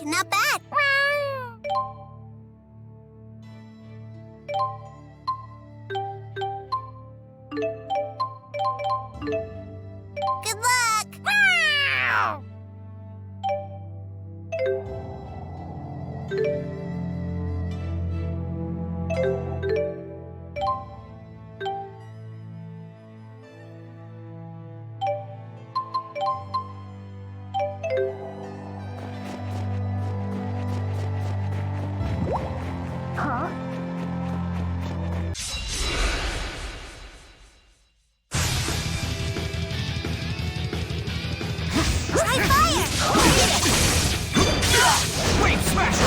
not bad. Good luck! Try fire! Wave smash!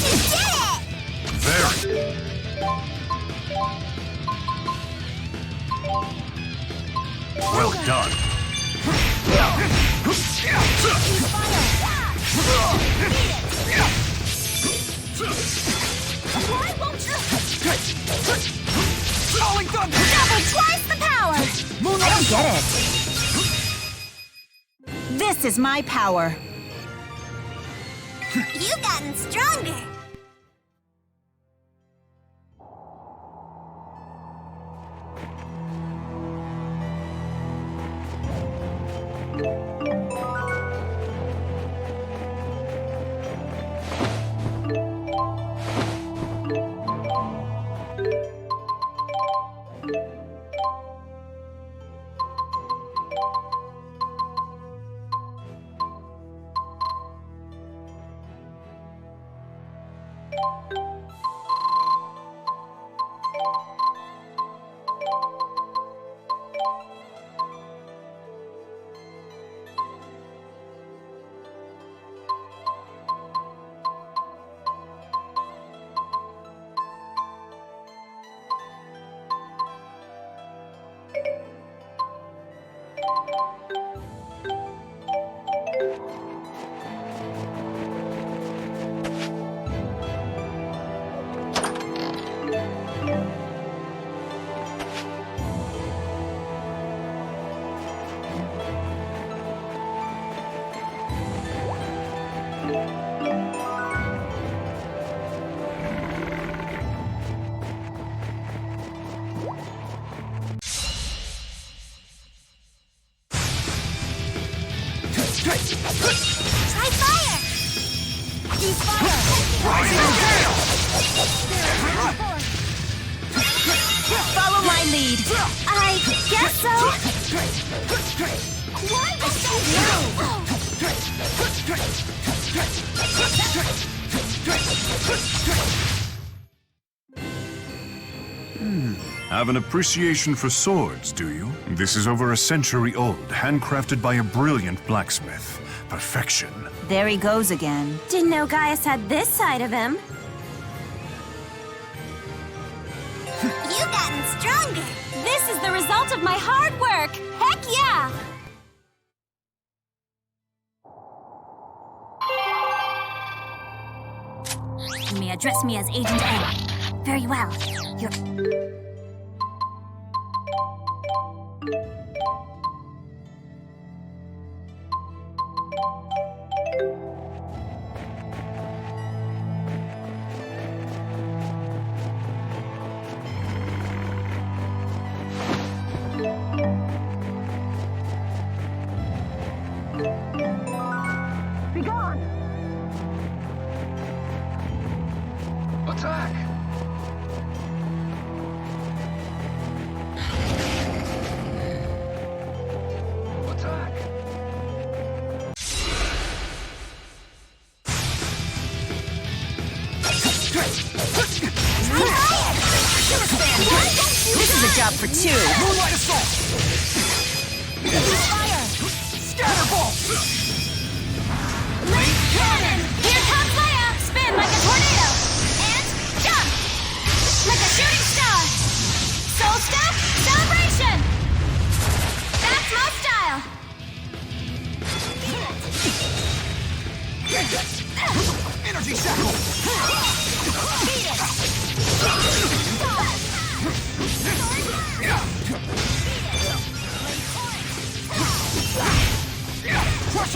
You did it! Very. Well done. Why won't you? Falling thunder! Double twice the power! I don't get it. This is my power. You've gotten stronger. Try fire! Use fire! Rising gale! Follow my lead. I guess so. Why was Have an appreciation for swords, do you? This is over a century old, handcrafted by a brilliant blacksmith. Perfection. There he goes again. Didn't know Gaius had this side of him. You've gotten stronger. This is the result of my hard work. Heck yeah! You may address me as Agent A. Very well. You're... Attack! Attack! This is a job for two. Moonlight assault! Fire! Scatterball! Link cannon! Here comes Leia! Spin like a tornado! And jump! Like a shooting star! Soul Step Celebration! That's my style! Energy shackle! Beat it! Crush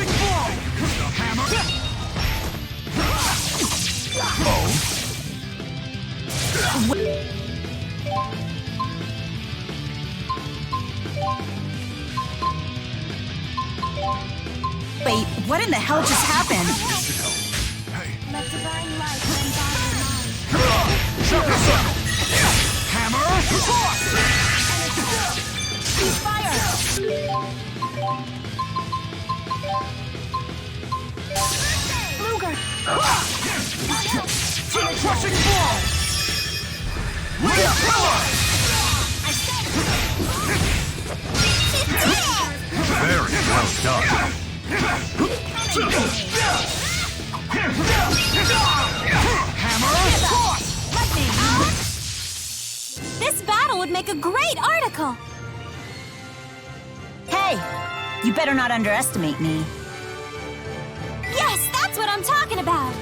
Wait, what in the hell just happened? Let divine light run by your mind. Shuffle circle! Hammer! Cross! Fire! Luger! Crushing blow! Real power! I said Very well done. Hammer! Cross! this battle would make a great article! Hey, you better not underestimate me. Yes, that's what I'm talking about!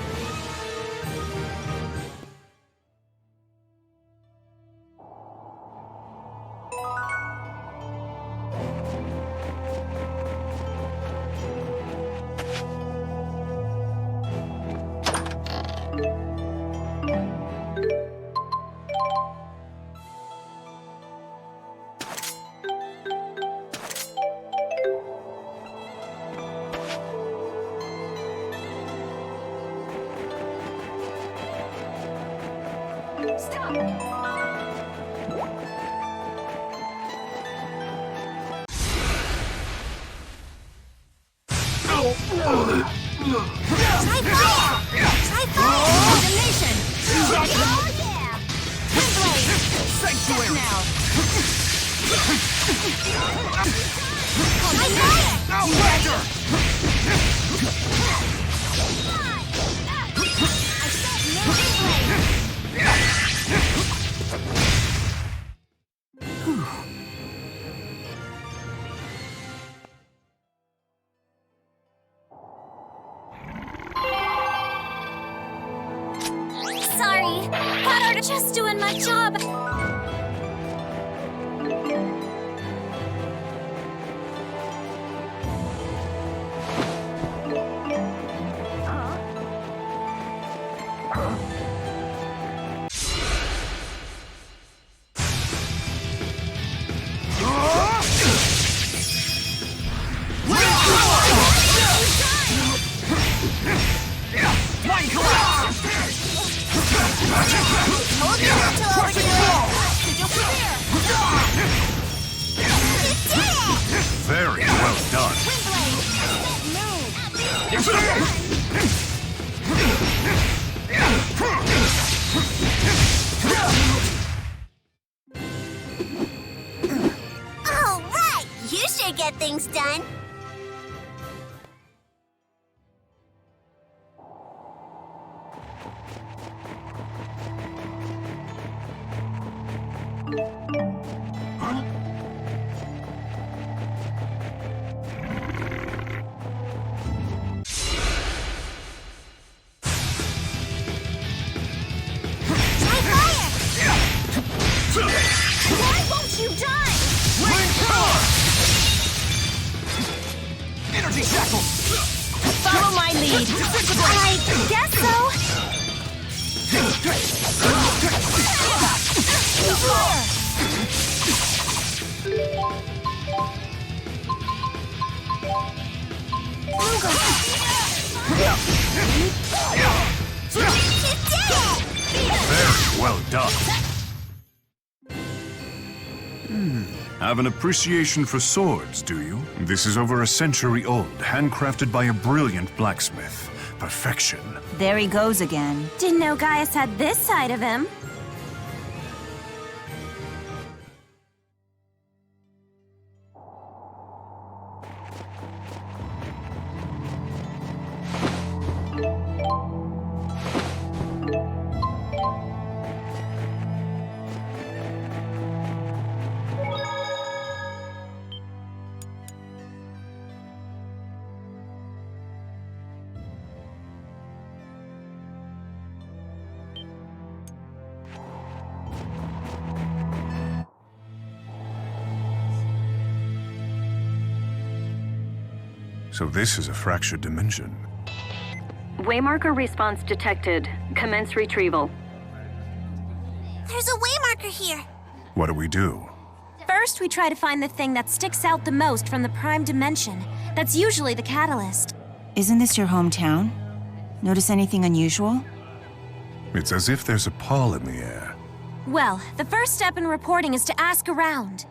Try fire! Try fire! Condemnation! Ready? Oh yeah! Windblade! Sanctuary! Now! Try fire! Outlander! I said no windblade! Sorry, thought I was just doing my job. Mind collapse! Hold your until Crushing blow! Very well done. All right, you should get things done. Try fire! Why won't you die? Ring power! Energy shackle! Follow my lead. I guess so. Very well done. Have an appreciation for swords, do you? This is over a century old, handcrafted by a brilliant blacksmith. Perfection. There he goes again. Didn't know Gaius had this side of him. So this is a fractured dimension. Waymarker response detected. Commence retrieval. There's a waymarker here. What do we do? First, First, we try to find the thing that sticks out the most from the prime dimension. That's usually the catalyst. Isn't this your hometown? Notice anything unusual? It's as if there's a pall in the air. Well, the first step in reporting is to ask around.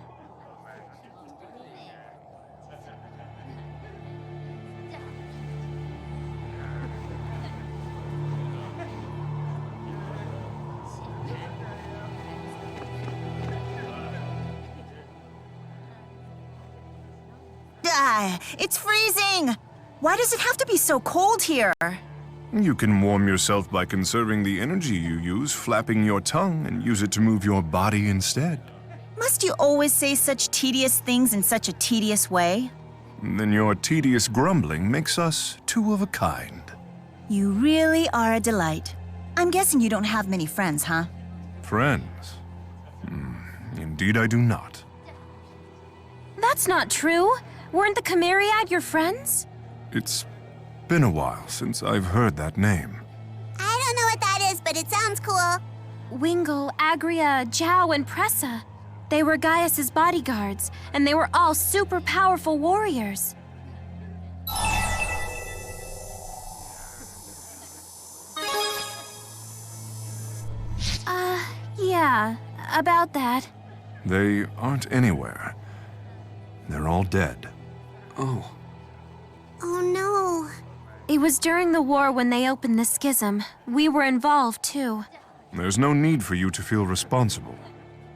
Ah, it's freezing! Why does it have to be so cold here? You can warm yourself by conserving the energy you use, flapping your tongue, and use it to move your body instead. Must you always say such tedious things in such a tedious way? Then your tedious grumbling makes us two of a kind. You really are a delight. I'm guessing you don't have many friends, huh? Friends? Indeed I do not. That's not true. Weren't the Chimeriad your friends? It's been a while since I've heard that name. I don't know what that is, but it sounds cool. Wingle, Agria, Zhao, and Pressa. They were Gaius's bodyguards, and they were all super powerful warriors. Yeah, about that. They aren't anywhere. They're all dead. Oh. Oh no. It was during the war when they opened the schism. We were involved, too. There's no need for you to feel responsible.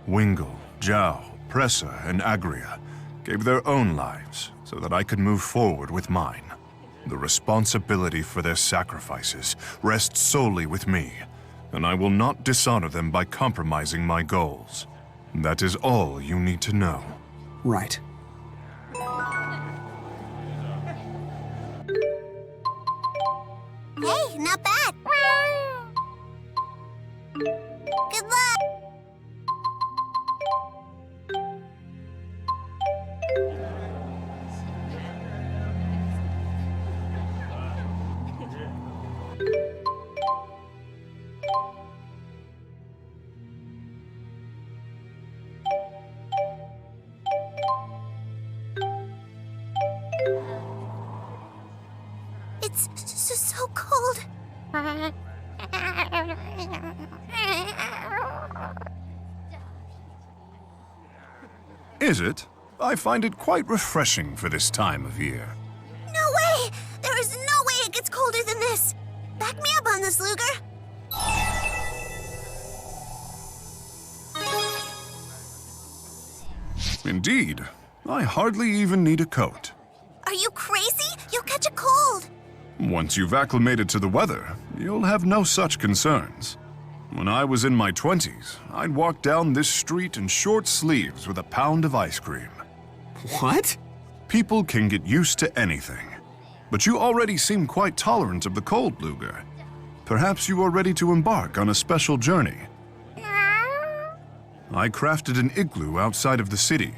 Wingle, Zhao, Pressa, and Agria gave their own lives so that I could move forward with mine. The responsibility for their sacrifices rests solely with me, and I will not dishonor them by compromising my goals. That is all you need to know. Right. Hey, not bad. Good luck. It's so cold. Is it? I find it quite refreshing for this time of year. No way! There is no way it gets colder than this. Back me up on this, Luger. Indeed. I hardly even need a coat. Are you crazy? You'll catch a cold. Once you've acclimated to the weather, you'll have no such concerns. When I was in my 20s, I'd walk down this street in short sleeves with a pound of ice cream. What? People can get used to anything. But you already seem quite tolerant of the cold, Luger. Perhaps you are ready to embark on a special journey. I crafted an igloo outside of the city,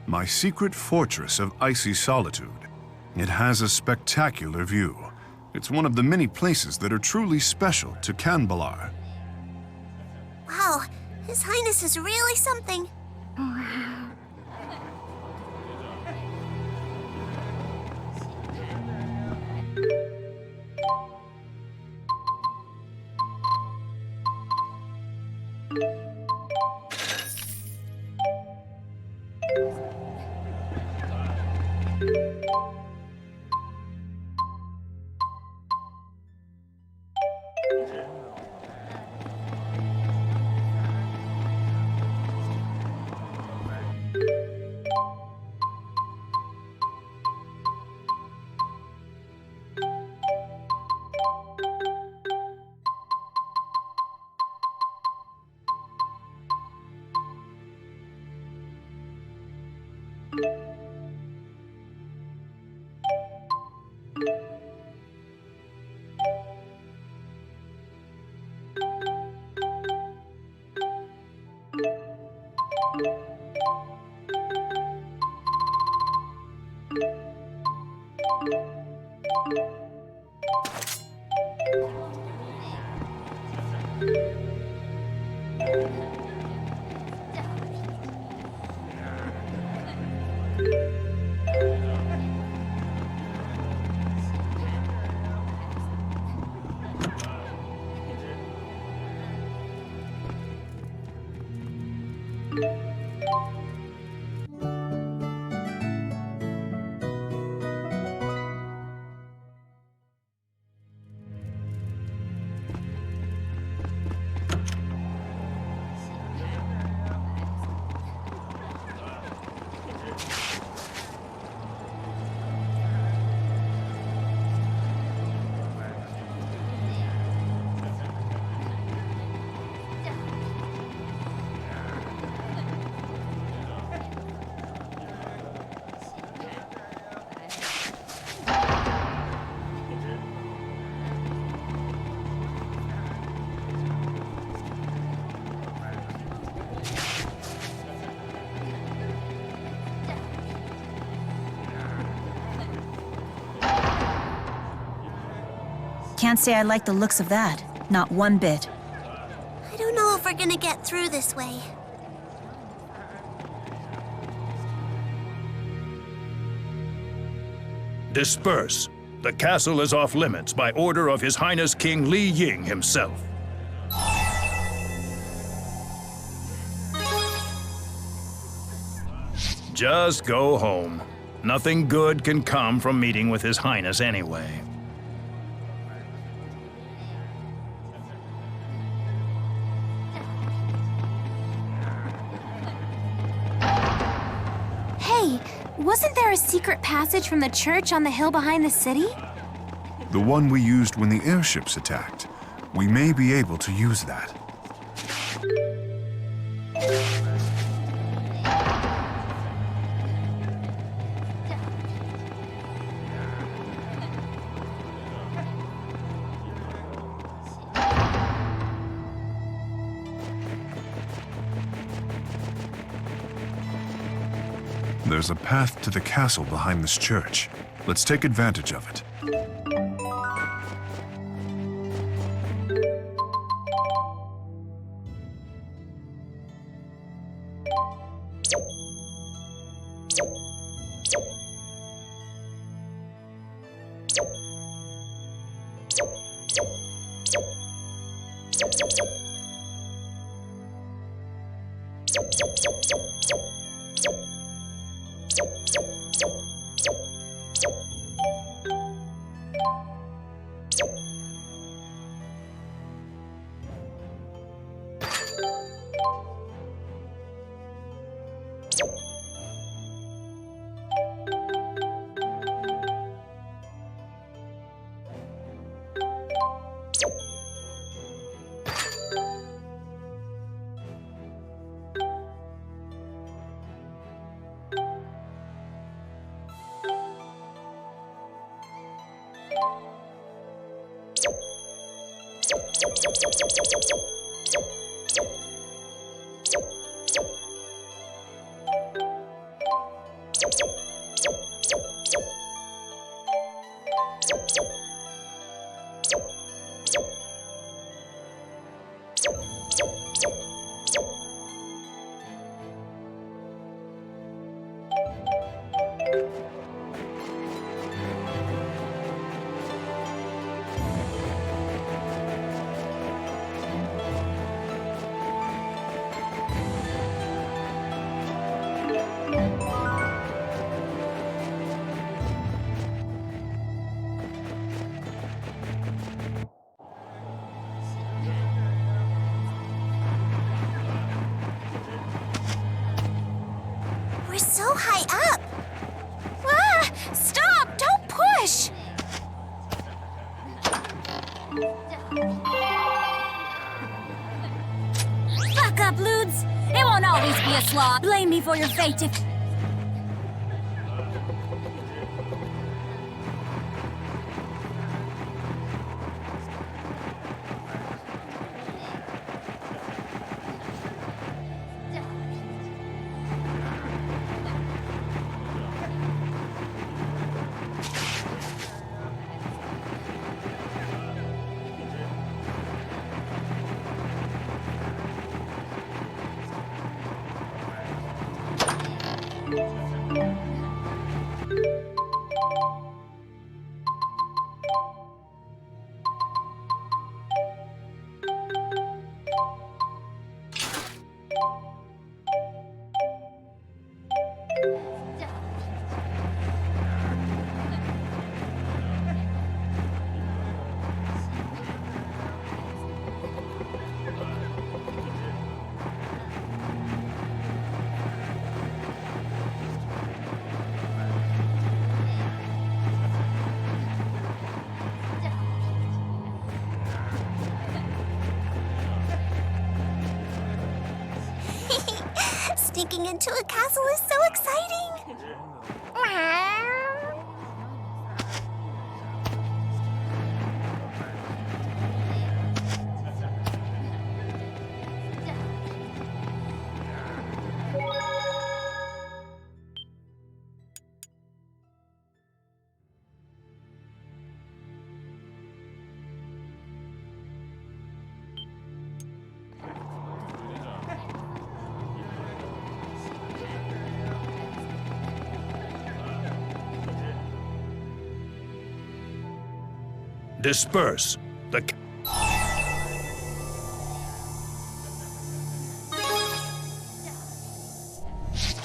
my secret fortress of icy solitude. It has a spectacular view. It's one of the many places that are truly special to Kanbalar. Wow, His Highness is really something. can't say I like the looks of that. Not one bit. I don't know if we're gonna get through this way. Disperse. The castle is off limits by order of His Highness King Li Ying himself. Just go home. Nothing good can come from meeting with His Highness anyway. Hey, wasn't there a secret passage from the church on the hill behind the city? The one we used when the airships attacked. We may be able to use that. There's a path to the castle behind this church. Let's take advantage of it. We're so high up. Ah! Stop! Don't push! Fuck up, Ludes! It won't always be a slog. Blame me for your fate if... Sneaking into a castle is so exciting! Disperse.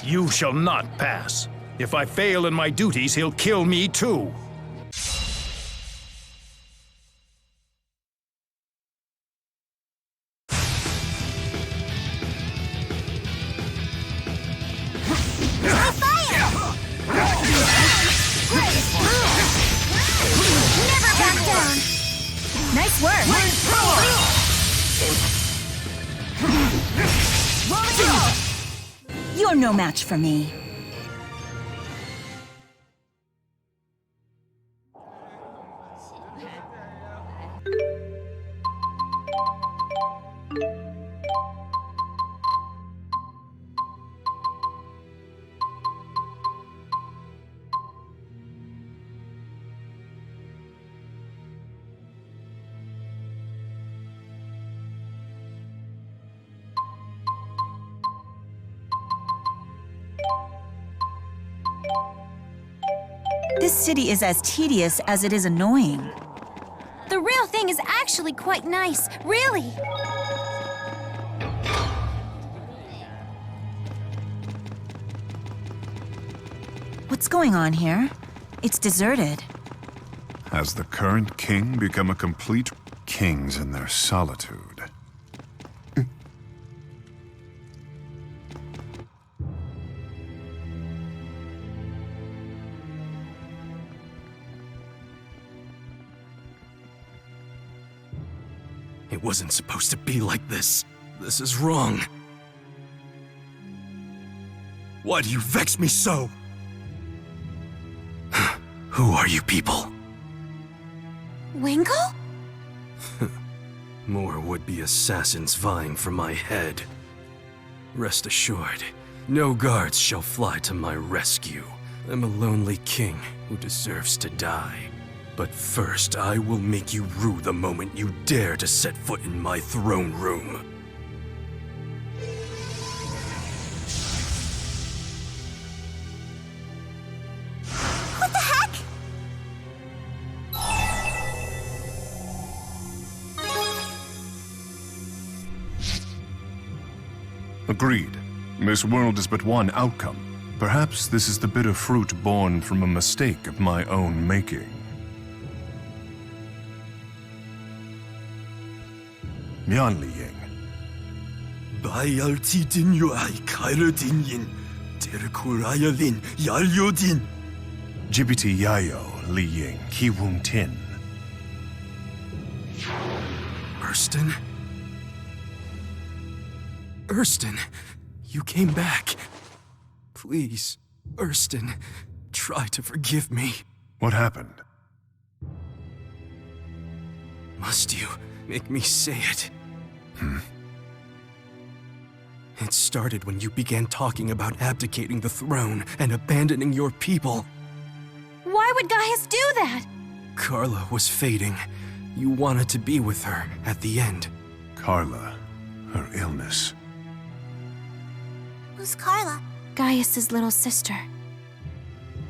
You shall not pass. If I fail in my duties, he'll kill me too. Never back down! Nice work. You're no match for me. This city is as tedious as it is annoying. The real thing is actually quite nice, really. What's going on here? It's deserted. Has the current king become a complete kings in their solitude? It wasn't supposed to be like this. This is wrong. Why do you vex me so? Who are you people? Wingle? More would-be assassins vying for my head. Rest assured, no guards shall fly to my rescue. I'm a lonely king who deserves to die. But first, I will make you rue the moment you dare to set foot in my throne room. What the heck? Agreed. This world is but one outcome. Perhaps this is the bitter fruit born from a mistake of my own making. Mian Li Ying. Bayalti din yu ay kaira din yin. Terkuraya lin yalyo din. Jibiti Yayo Li Ying Ki Wung Tin. Erston? Erston, you came back. Please, Erston, try to forgive me. What happened? Must you make me say it? It started when you began talking about abdicating the throne and abandoning your people. Why would Gaius do that? Carla was fading. You wanted to be with her at the end. Carla, her illness. Who's Carla? Gaius's little sister.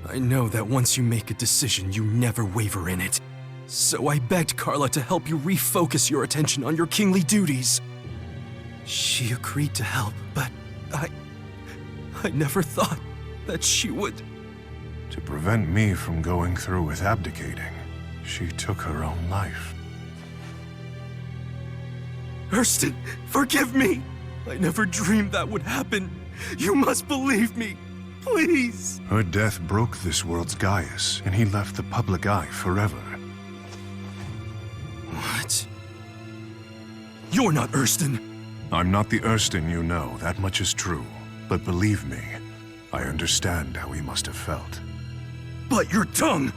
I know that once you make a decision, you never waver in it. So I begged Carla to help you refocus your attention on your kingly duties. She agreed to help, but I never thought that she would. To prevent me from going through with abdicating, she took her own life. Erston, forgive me! I never dreamed that would happen. You must believe me, please! Her death broke this world's Gaius, and he left the public eye forever. What? You're not Erston. I'm not the Erston you know, that much is true. But believe me, I understand how he must have felt. But your tongue!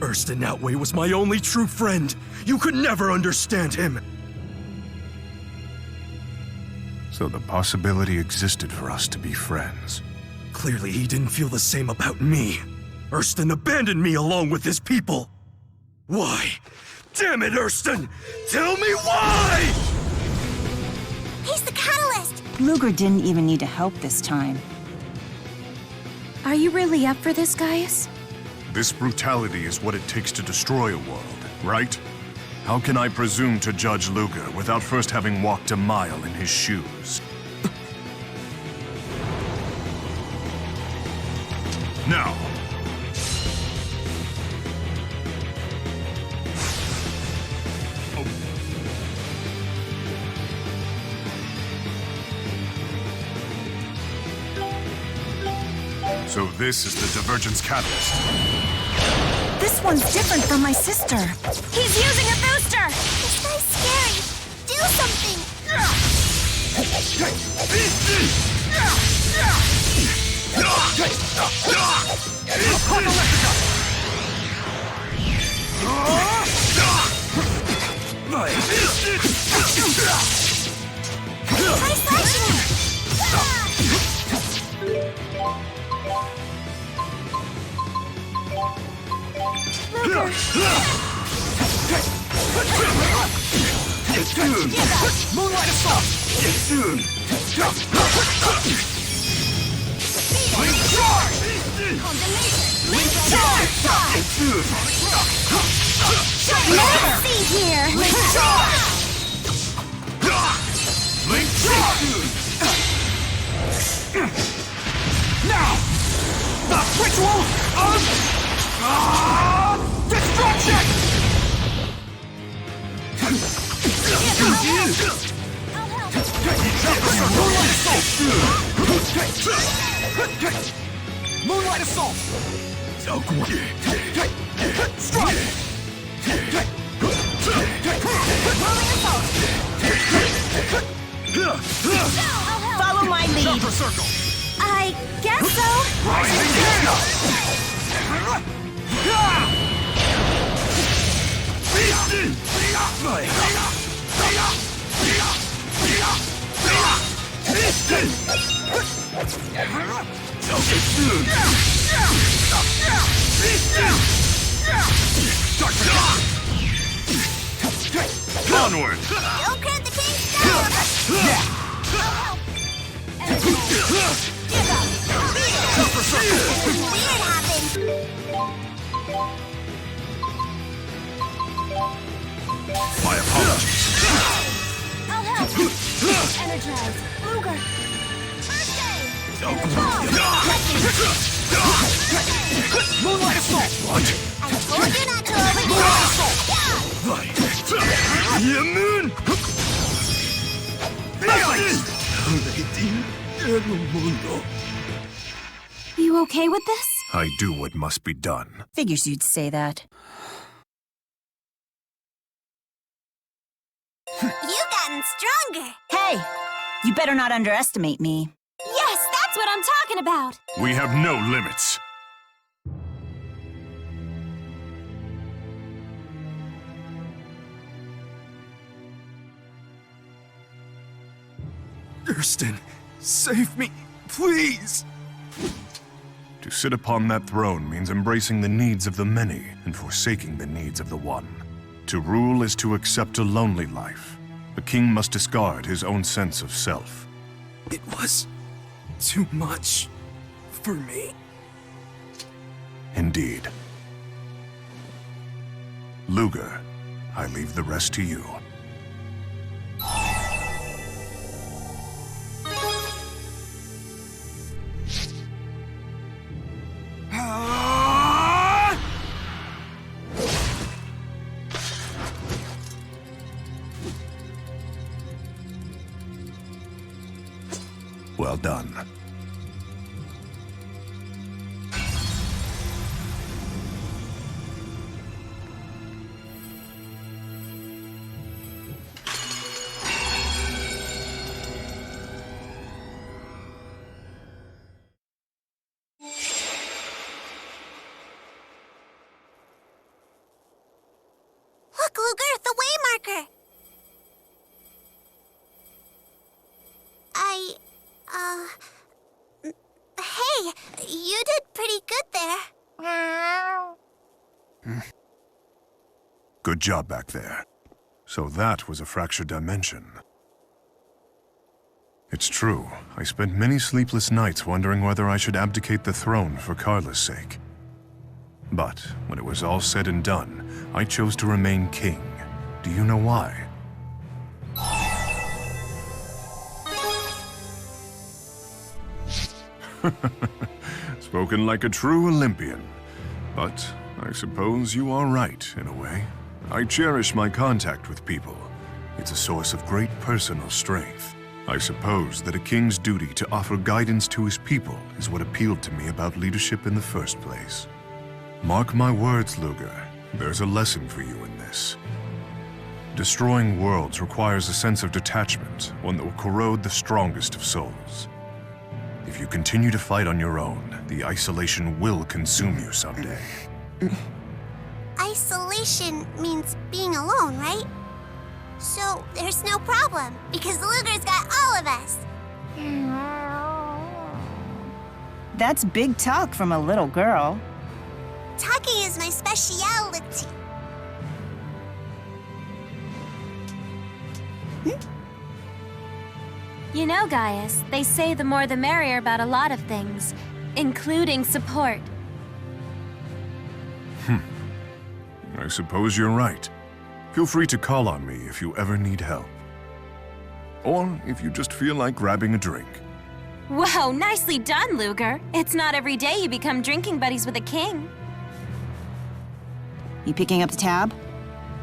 Erston Outway was my only true friend. You could never understand him. So the possibility existed for us to be friends. Clearly he didn't feel the same about me. Erston abandoned me along with his people. Why? Damn it, Erston! Tell me why! He's the catalyst! Luger didn't even need to help this time. Are you really up for this, Gaius? This brutality is what it takes to destroy a world, right? How can I presume to judge Luger without first having walked a mile in his shoes? Now! So this is the Divergence Catalyst. This one's different from my sister. He's using a booster! This guy's scary. Do something. Try slashing him. Moonlight Assault! Let's see here. Now! The ritual of destruction! Moonlight Assault! Strike! Follow my lead. Chakra Circle! I guess so. Rising Onward! Don't credit the king's down. Weird happened. My apologies. I'll help. Energize. Luger. First aid. Moonlight Assault! What? I told you not to overdo it. Moon! You okay with this? I do what must be done. Figures you'd say that. You've gotten stronger. Hey! You better not underestimate me. Yes, that's what I'm talking about. We have no limits. Kirsten, save me, please! To sit upon that throne means embracing the needs of the many and forsaking the needs of the one. To rule is to accept a lonely life. A king must discard his own sense of self. It was too much for me. Indeed. Luger, I leave the rest to you. Well done. Look, Luger, the waymarker. Hey, you did pretty good there. Good job back there. So that was a fractured dimension. It's true. I spent many sleepless nights wondering whether I should abdicate the throne for Carla's sake. But when it was all said and done, I chose to remain king, Do you know why? Spoken like a true Olympian. But I suppose you are right, in a way. I cherish my contact with people. It's a source of great personal strength. I suppose that a king's duty to offer guidance to his people is what appealed to me about leadership in the first place. Mark my words, Luger. There's a lesson for you in this. Destroying worlds requires a sense of detachment, one that will corrode the strongest of souls. If you continue to fight on your own, the isolation will consume you someday. Isolation means being alone, right? So there's no problem, because Luger's got all of us. That's big talk from a little girl. Talking is my specialty. You know, Gaius, they say the more the merrier about a lot of things, including support. I suppose you're right. Feel free to call on me if you ever need help. Or if you just feel like grabbing a drink. Whoa, nicely done, Luger. It's not every day you become drinking buddies with a king. You picking up the tab?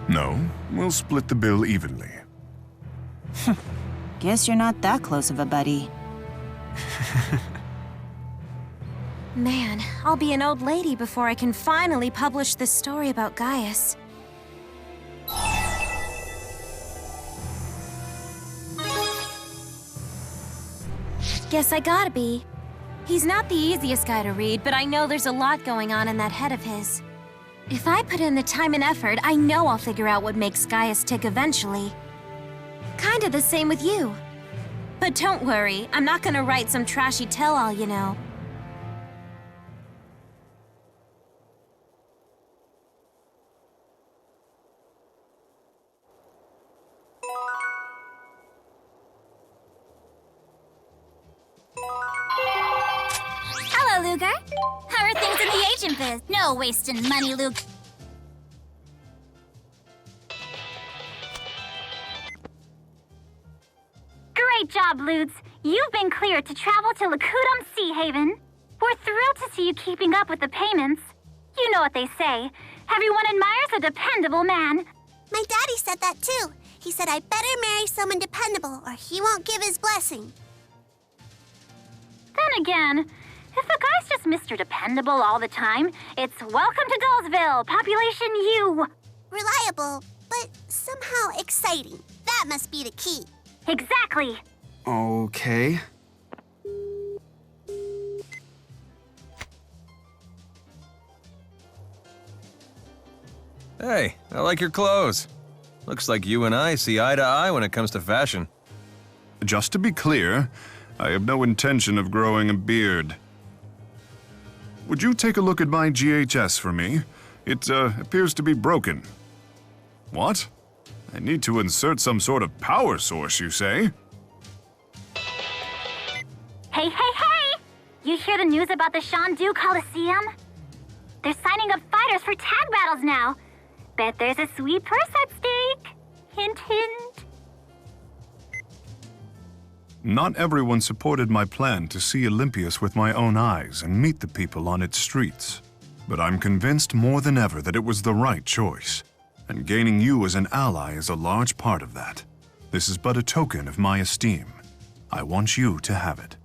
No, we'll split the bill evenly. Guess you're not that close of a buddy. Man, I'll be an old lady before I can finally publish this story about Gaius. Guess I gotta be. He's not the easiest guy to read, but I know there's a lot going on in that head of his. If I put in the time and effort, I know I'll figure out what makes Gaius tick eventually. Kinda the same with you. But don't worry, I'm not gonna write some trashy tell-all, you know. Hello, Luger. How are things in the agent biz? No wasting money, Luger. Great job, Lutz. You've been cleared to travel to Lakudum Sea Haven. We're thrilled to see you keeping up with the payments. You know what they say. Everyone admires a dependable man. My daddy said that too. He said I better marry someone dependable or he won't give his blessing. Then again, if a guy's just Mr. Dependable all the time, it's welcome to Dullsville, population U. Reliable, but somehow exciting. That must be the key. Exactly. Okay. Hey, I like your clothes. Looks like you and I see eye to eye when it comes to fashion. Just to be clear, I have no intention of growing a beard. Would you take a look at my GHS for me? It appears to be broken. What? I need to insert some sort of power source, you say? Hey, hey, hey! You hear the news about the Shandu Coliseum? They're signing up fighters for tag battles now. Bet there's a sweet purse at stake. Hint, hint. Not everyone supported my plan to see Olympias with my own eyes and meet the people on its streets. But I'm convinced more than ever that it was the right choice. And gaining you as an ally is a large part of that. This is but a token of my esteem. I want you to have it.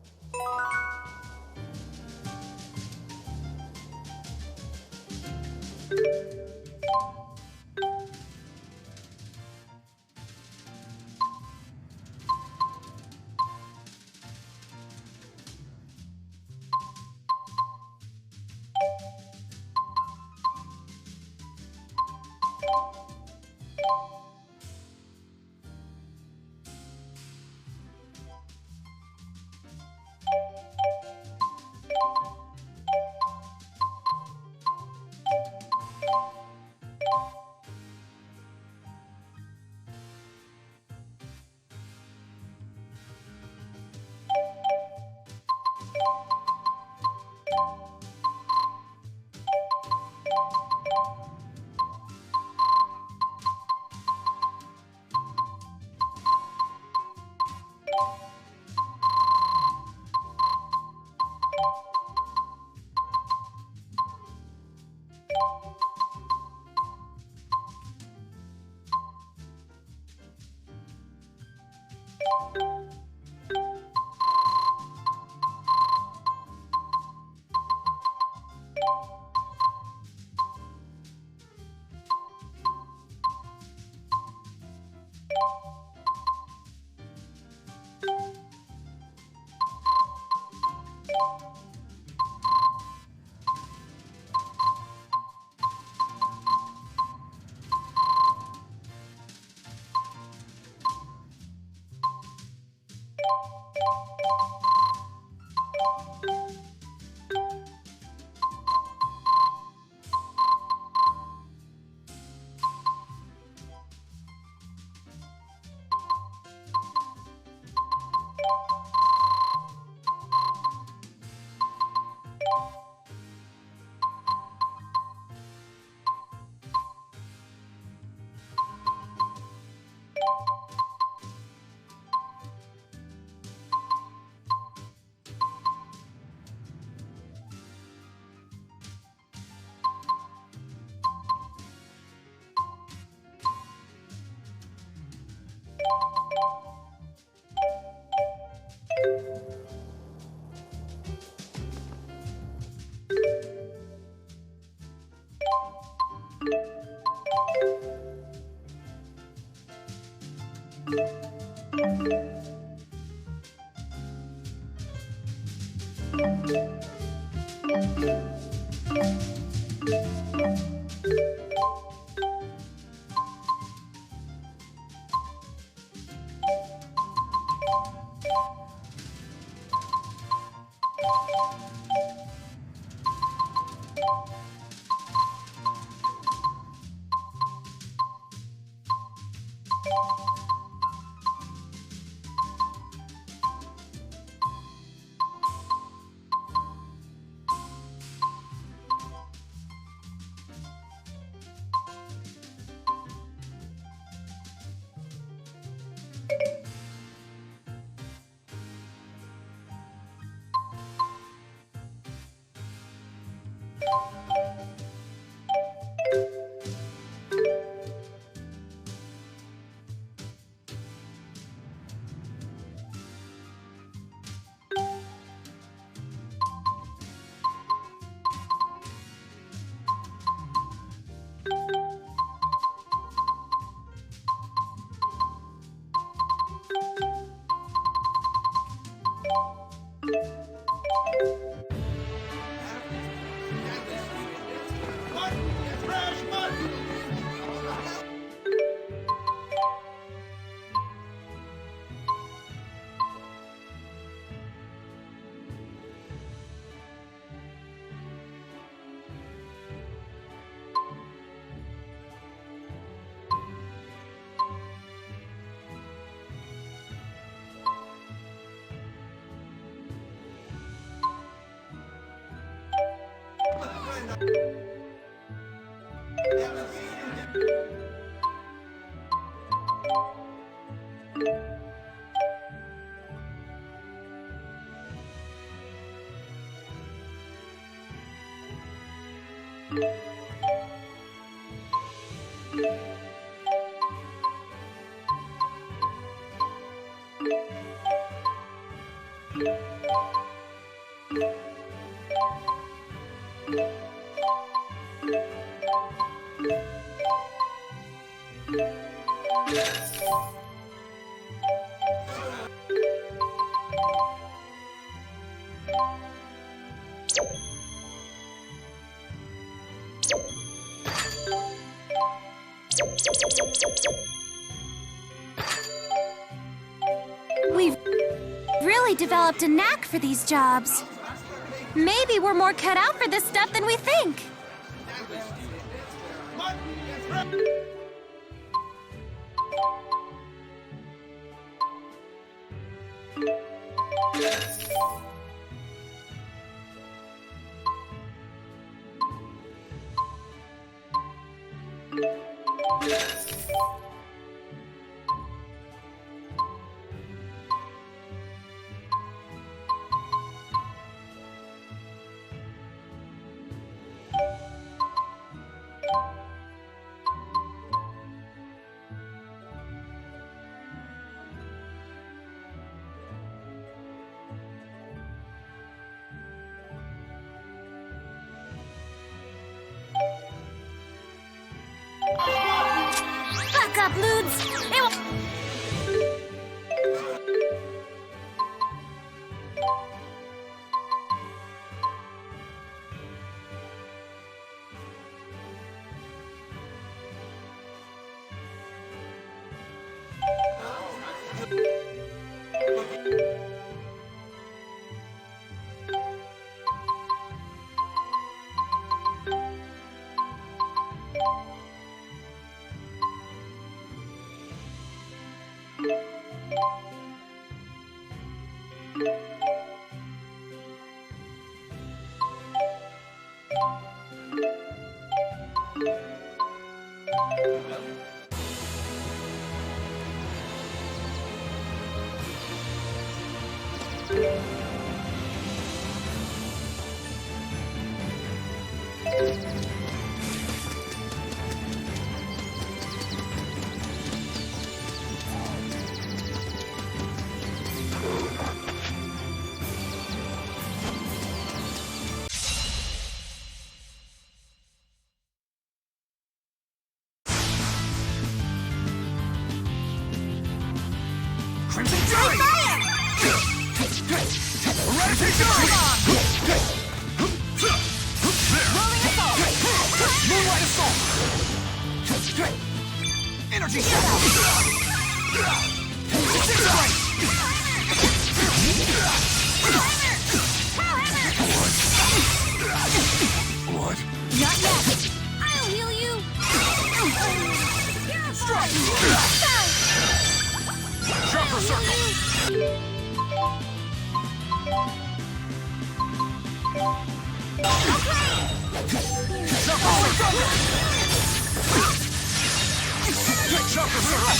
We've really developed a knack for these jobs. Maybe we're more cut out for this stuff than we think. response! It will... Crimson Fury! Eradication Rolling assault! Moonlight Assault! Energy Shadow! Disintegrate! What? Not yet! I'll heal you! Strike! Sharper Circle! Sharper Thunder! Sharper Circle!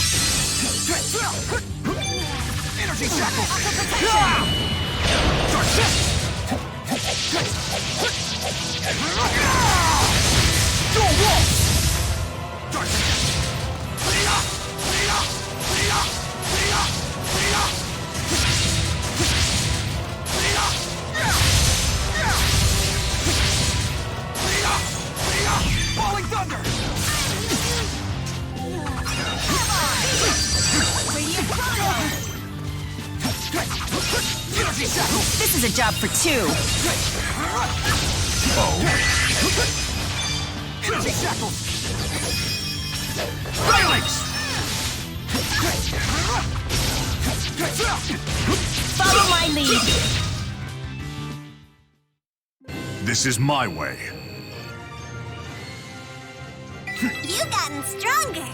Energy Shackle! Dual Wall! Falling Thunder! Radiant Chrono! Energy Shackle! This is a job for two. Energy Shackle! Phalanx! Follow my lead. This is my way. You've gotten stronger.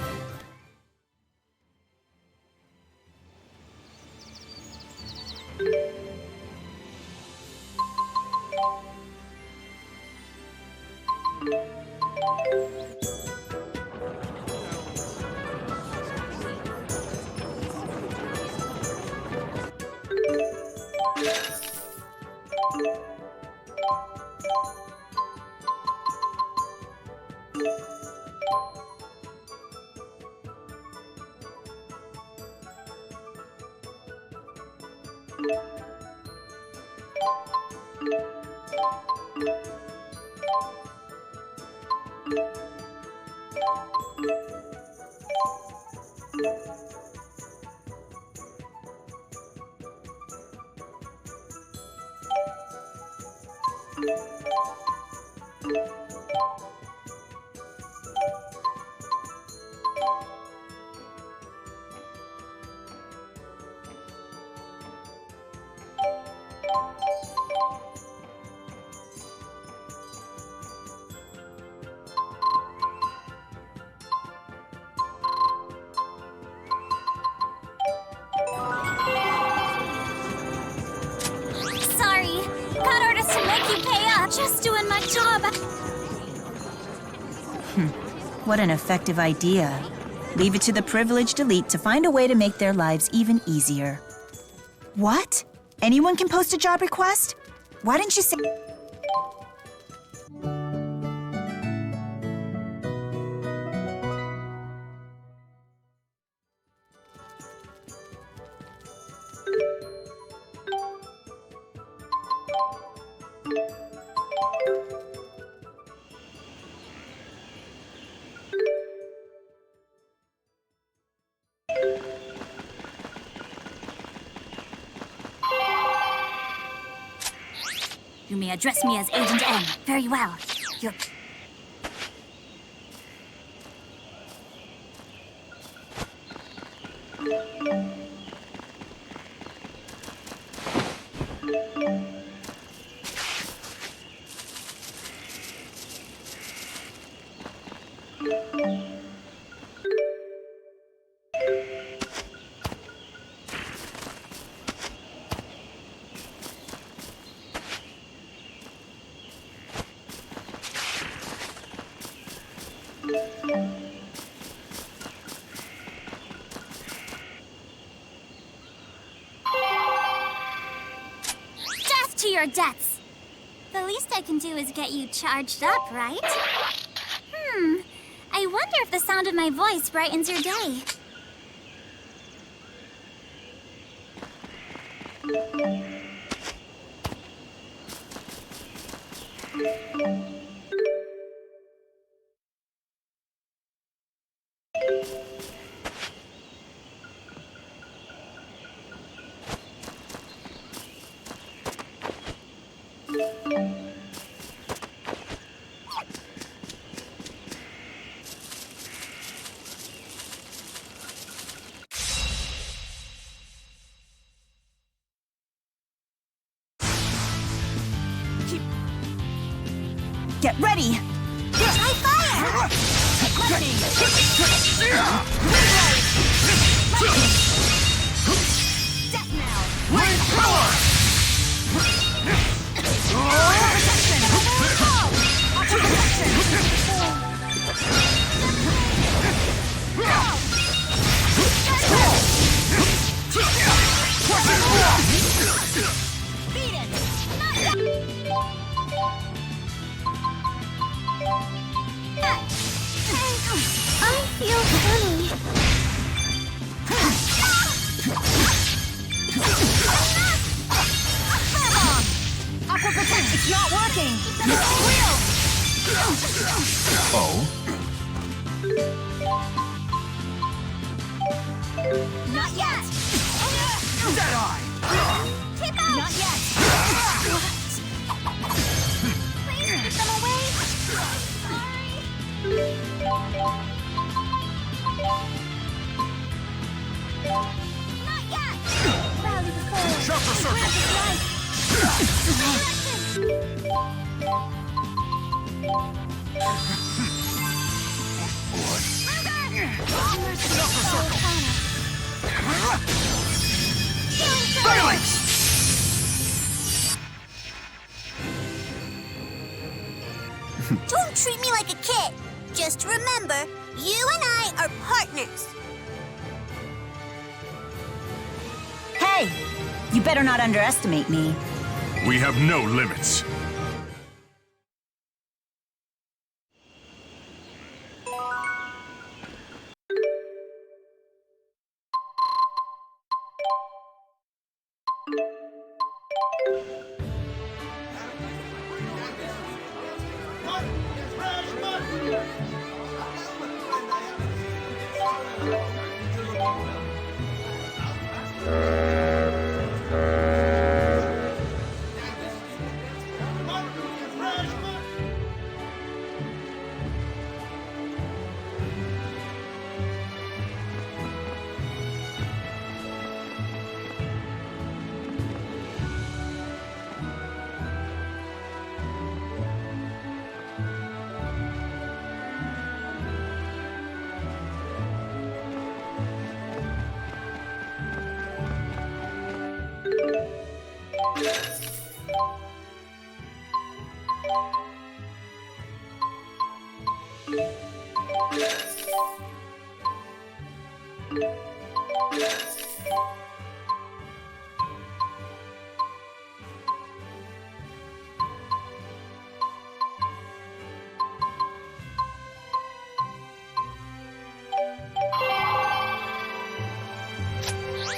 Sorry, got orders to make you pay up. Just doing my job. What an effective idea. Leave it to the privileged elite to find a way to make their lives even easier. What? Anyone can post a job request? Why didn't you say... may address me as Agent M. Very well. You're... Death to your debts! The least I can do is get you charged up, right? I wonder if the sound of my voice brightens your day. Get ready! Try fire! Death now! Beat it! I feel funny. Aqua Protect! It's not working! Oh? Not yet! Deadeye! Keep out! Not yet! Please keep them away. Not yet! Rally the forward. Sharper circle! Don't treat me like a kid. Just remember, you and I are partners. Hey! You better not underestimate me. We have no limits.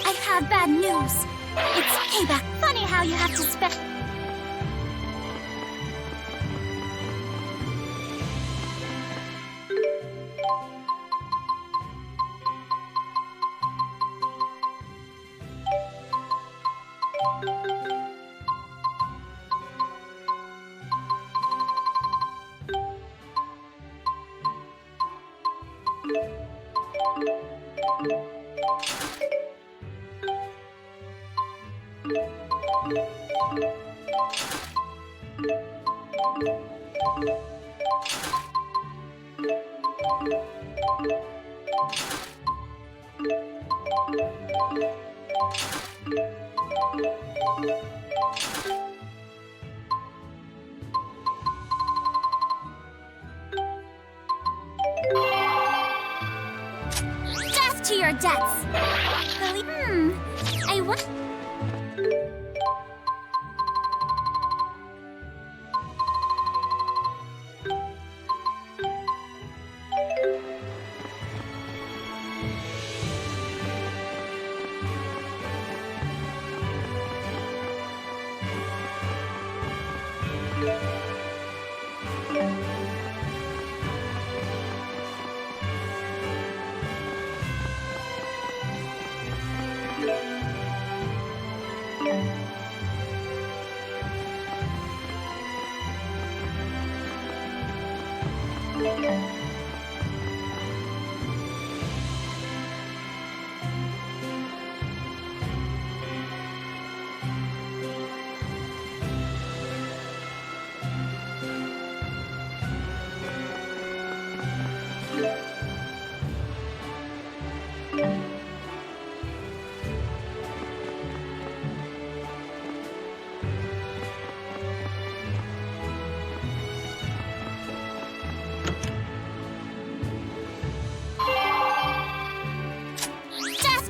I have bad news. It's payback. Funny how you have to spend... Death to your debts! I want.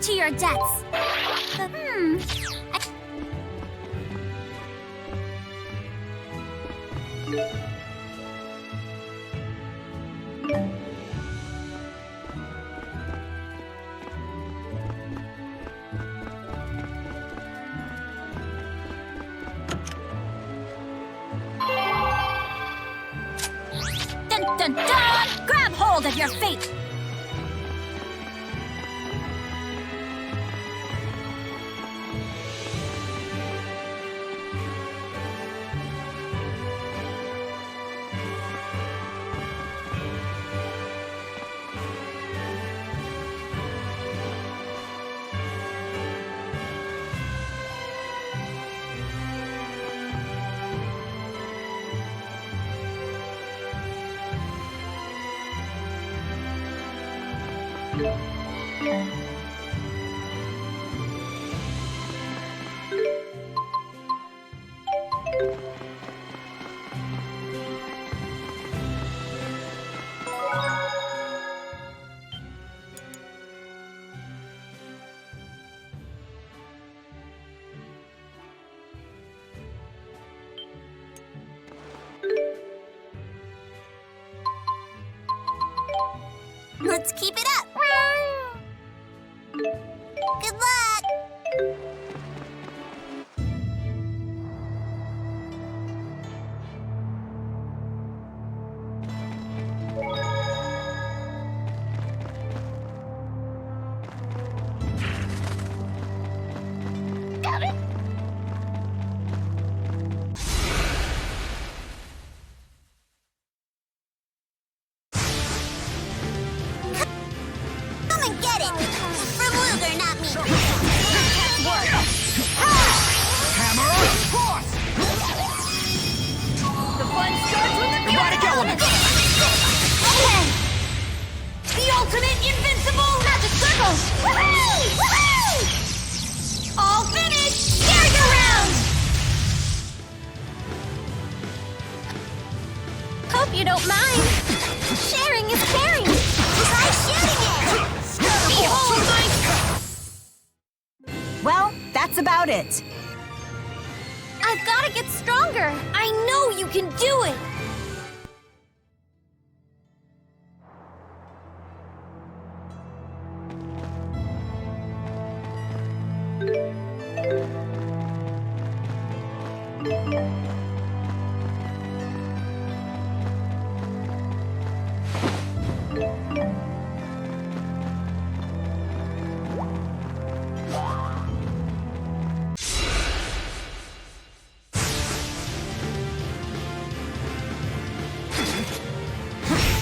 To your debts. Dun dun dun! Grab hold of your fate! Let's keep it up. Good luck. Got it. Come and get it! From Luger, not me! Hammer force! The fun starts with the Erotic element! Okay! The ultimate invincible magic circle! Woohoo! Woohoo! All finished! Carry the round! Hope you don't mind. Sharing is caring. Try shooting it! Behold my... Well, that's about it. I've got to get stronger. I know you can do it.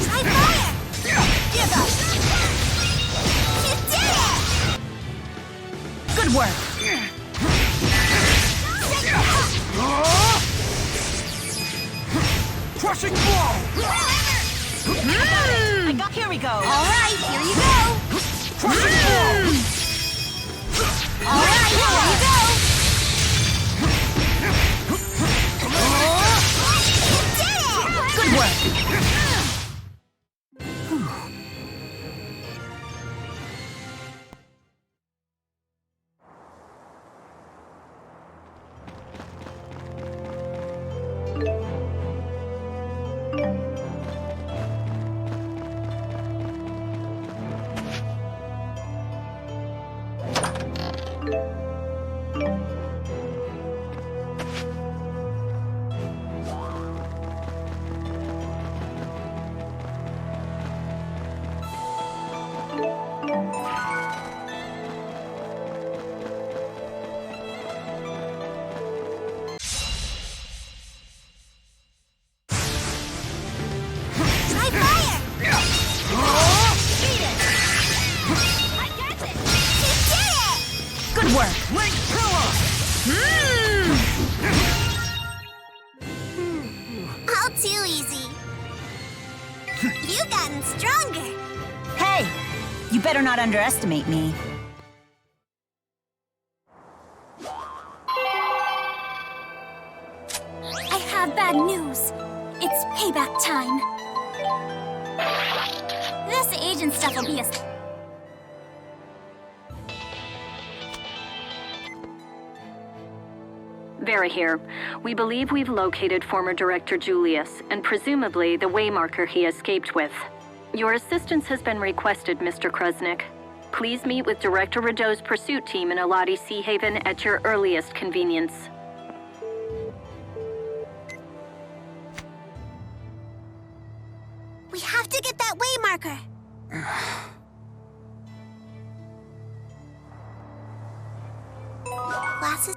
Try fire! Give up! You did it! Good work. Crush Crushing blow! Here we go. All right, here you go. Crushing blow! All right, here you go. You did it! Good work. Try fire. Beat it! I get it! You did it! Good work. Link pillar! All too easy. You've gotten stronger. Hey, you better not underestimate me. I have bad news. It's payback time. This agent stuff will be a... Vera here. We believe we've located former Director Julius, and presumably the waymarker he escaped with. Your assistance has been requested, Mr. Krusnik. Please meet with Director Rideau's pursuit team in Eladi Sea Haven at your earliest convenience. We have to get that waymarker. Glasses.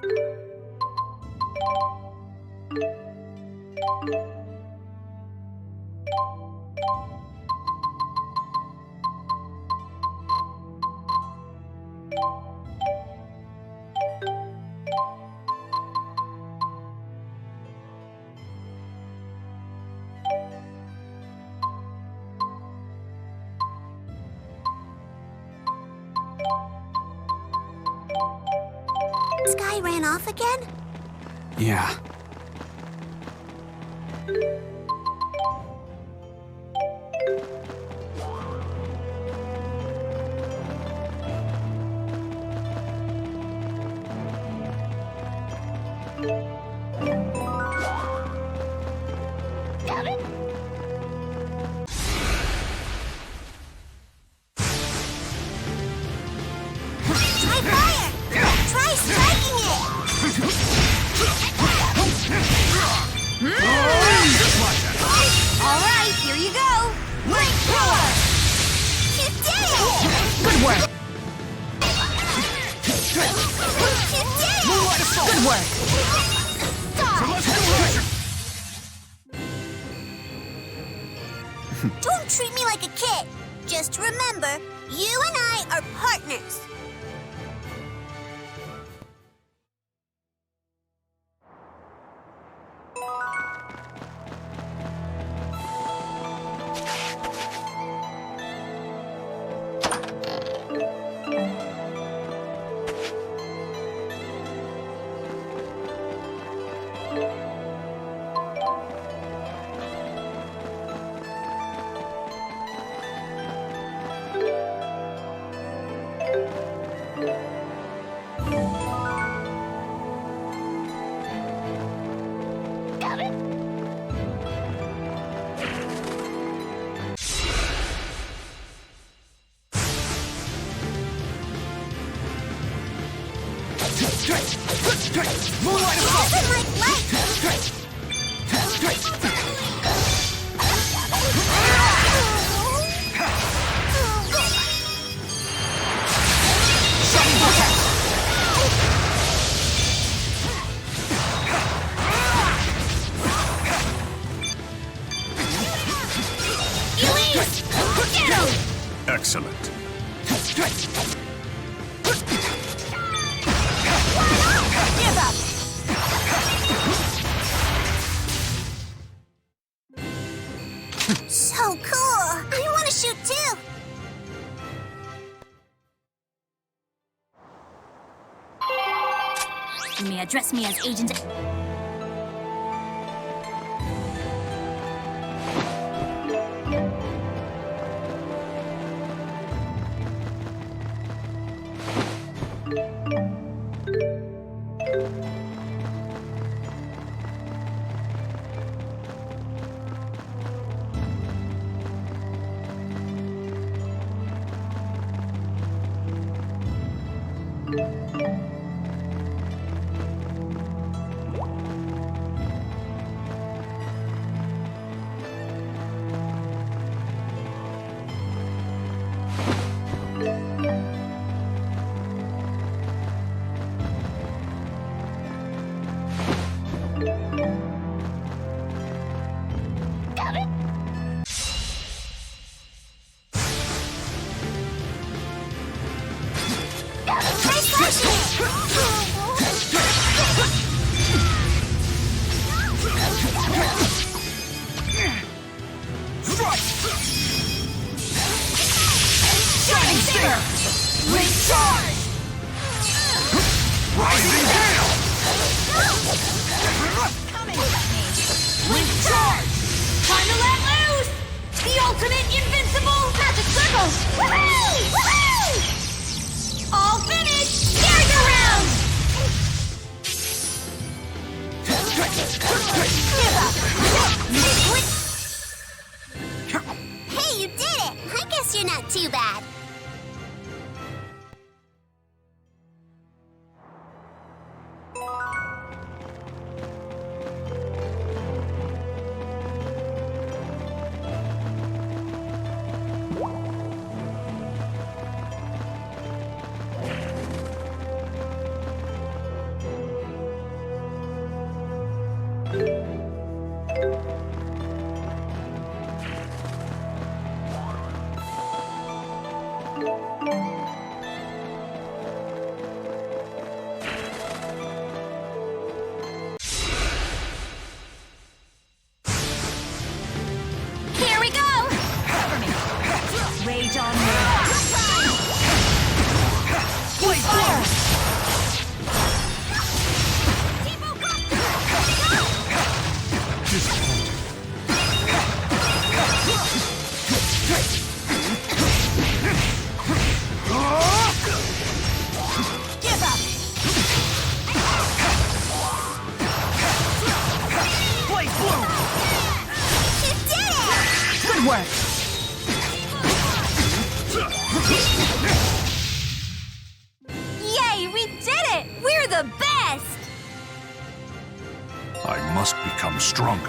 This guy ran off again? Yeah. Try fire! Try striking it! All right, here you go. Link pillar! You did it! Good work. You did it! Moonlight assault! Good work. Celestial laser! Don't treat me like a kid. Just remember, you and I are partners. Moonlight assault! Doesn't like light. Excellent. Give up. So cool! I want to shoot too! You may address me as Agent... Time to let loose! The ultimate invincible magic circle! Woohoo! Woohoo! All finished! Merry-go-round! Hey, you did it! I guess you're not too bad. Here we go! Rage on me. Fire! Give up! Blaze bloom! You did it! Good work. Yay, we did it! We're the best! I must become stronger.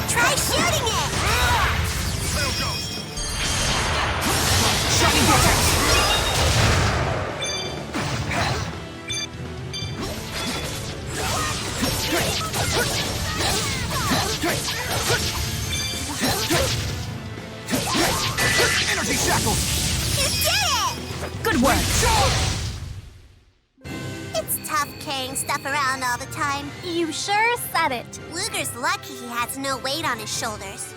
Try shooting it! Shining vortex! Energy shackles! You did it! Good work. It's tough carrying stuff around all the time. You sure said it. Luger's lucky he has no weight on his shoulders.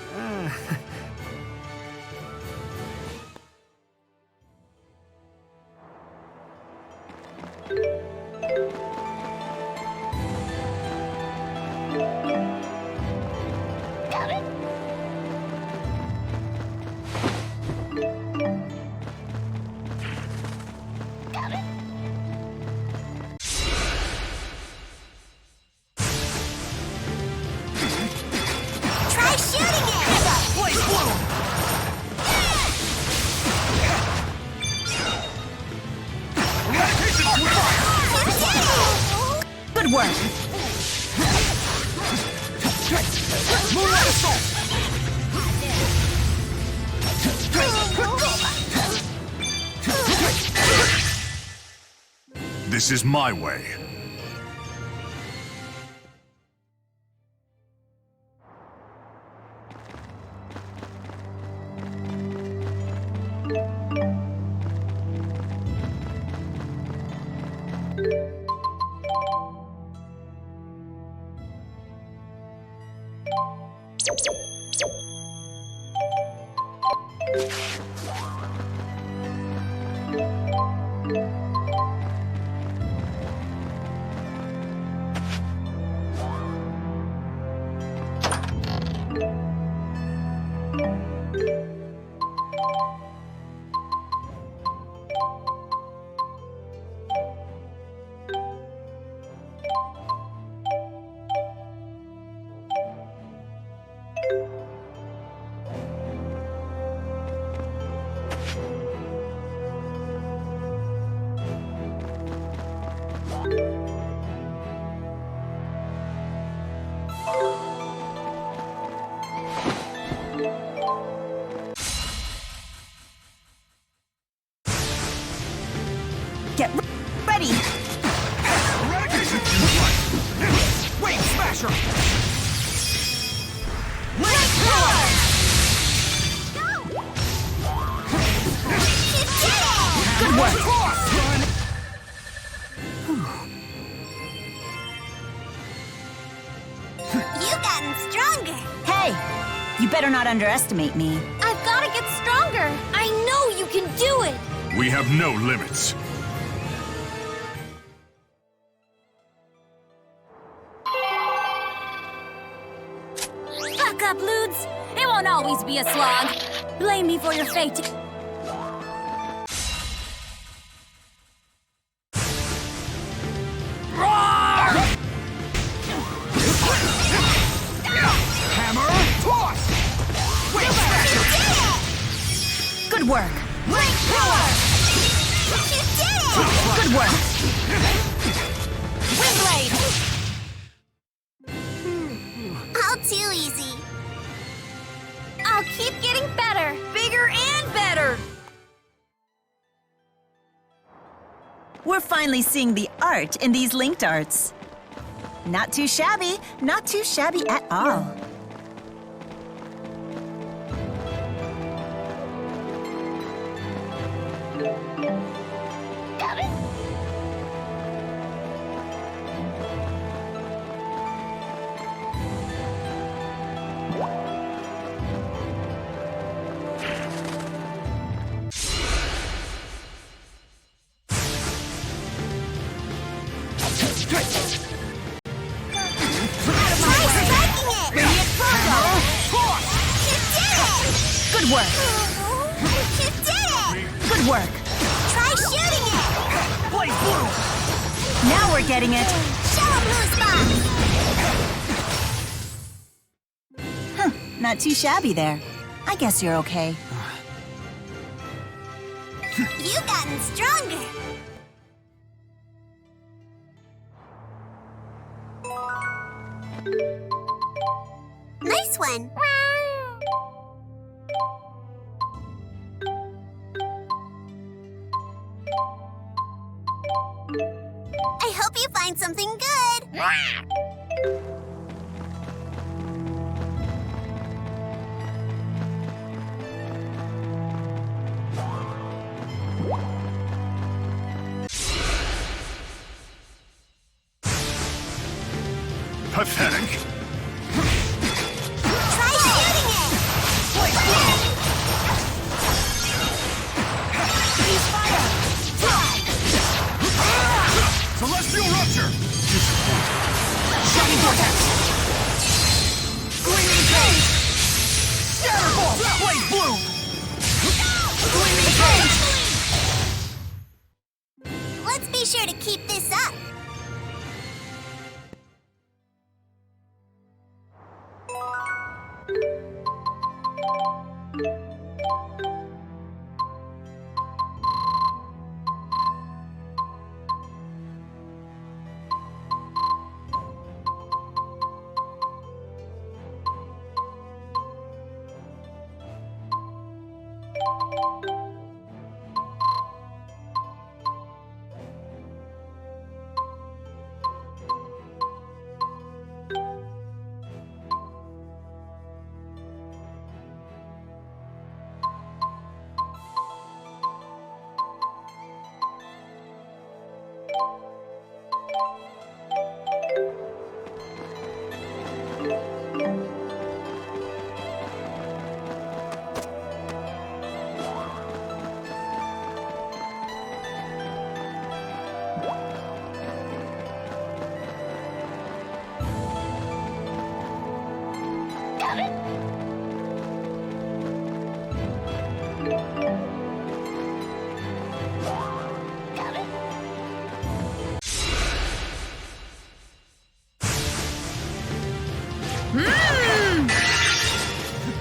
Try shooting it! Blaze bloom! Eradication with fire! You did it! Good work. Moonlight Assault! This is my way. Get ready! Eradication! Wave Smasher! Lake Power! Good work! You've gotten stronger. Hey! You better not underestimate me. I've got to get stronger. I know you can do it. We have no limits. Buck up, Ludes. It won't always be a slog. Blame me for your fate. Hammer! Toss! Wave Smasher! Good work! Lake Power! You did it! Good work! Windblade! All too easy. I'll keep getting better. Bigger and better. We're finally seeing the art in these linked arts. Not too shabby at all. Good work! You did it! Good work! Try shooting it! Blaze Blue! Now we're getting it! Show 'em who's boss! Huh, not too shabby there. I guess you're okay. You've gotten stronger. Nice one. I hope you find something good. Pathetic. Try shooting it. Celestial Rupture! Shining Vortex! Gleaming Cage! Scatterball! Blaze Blue! Gleaming Cage! Let's be sure to keep this up.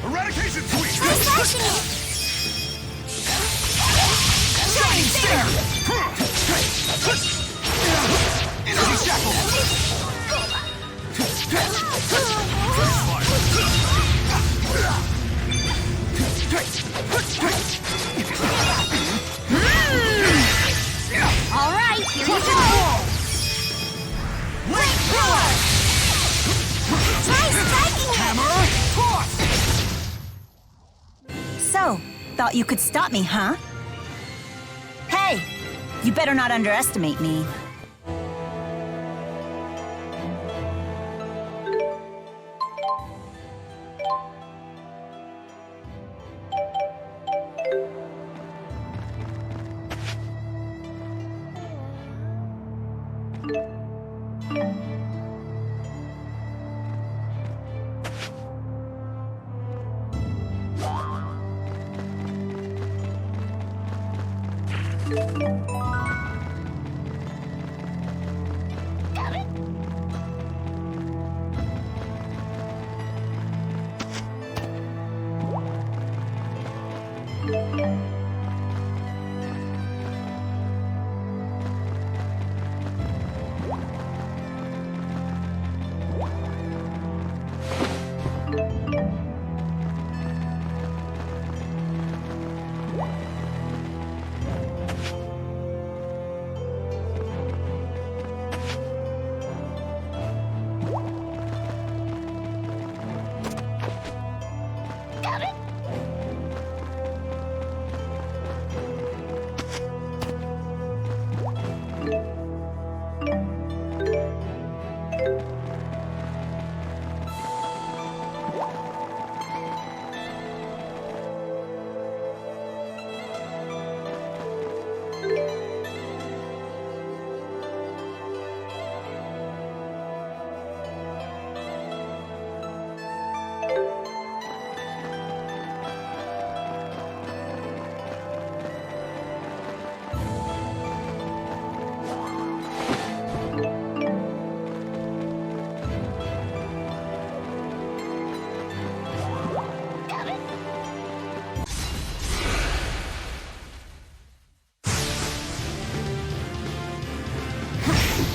Eradication sweep! Refreshing it! Shining stare! Energy shackle! All right, here we go. Link pillar! Try striking it! Hammer! Toss! So, thought you could stop me, huh? Hey! You better not underestimate me.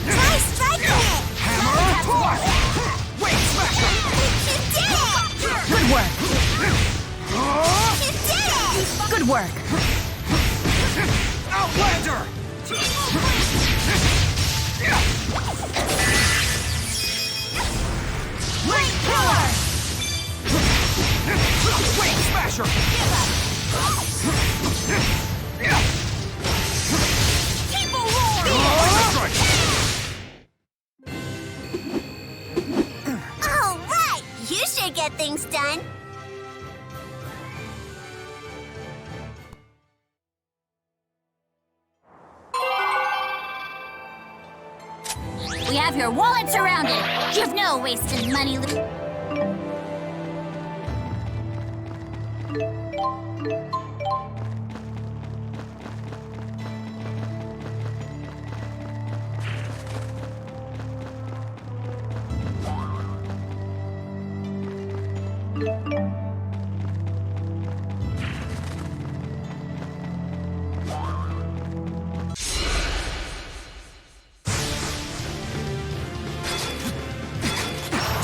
Try striking it! Hammer! Toss! Wait, smasher! You did it! Good work! You did it! Good work! Outlander! Link pillar! Wait, smasher! Keep a roar! All right! You should get things done. We have your wallet surrounded. You've no wasted money.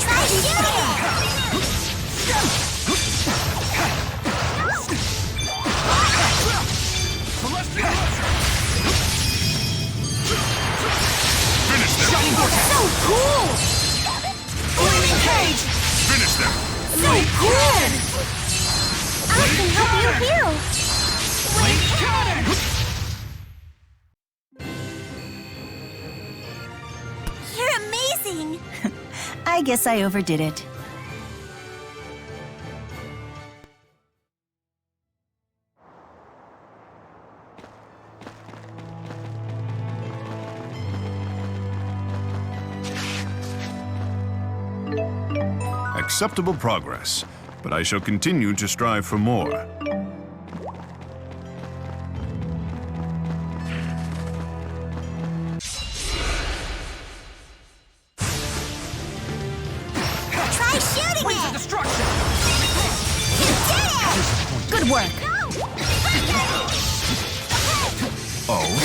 Try shooting it! Celestial Rusher! Finish them! So cool! Flaming Cage! Finish them! So good! I can help you heal. Link Cannon! You're amazing! I guess I overdid it. acceptable progress, but I shall continue to strive for more. Try shooting Wings of it! destruction! You did it! Good work. Oh?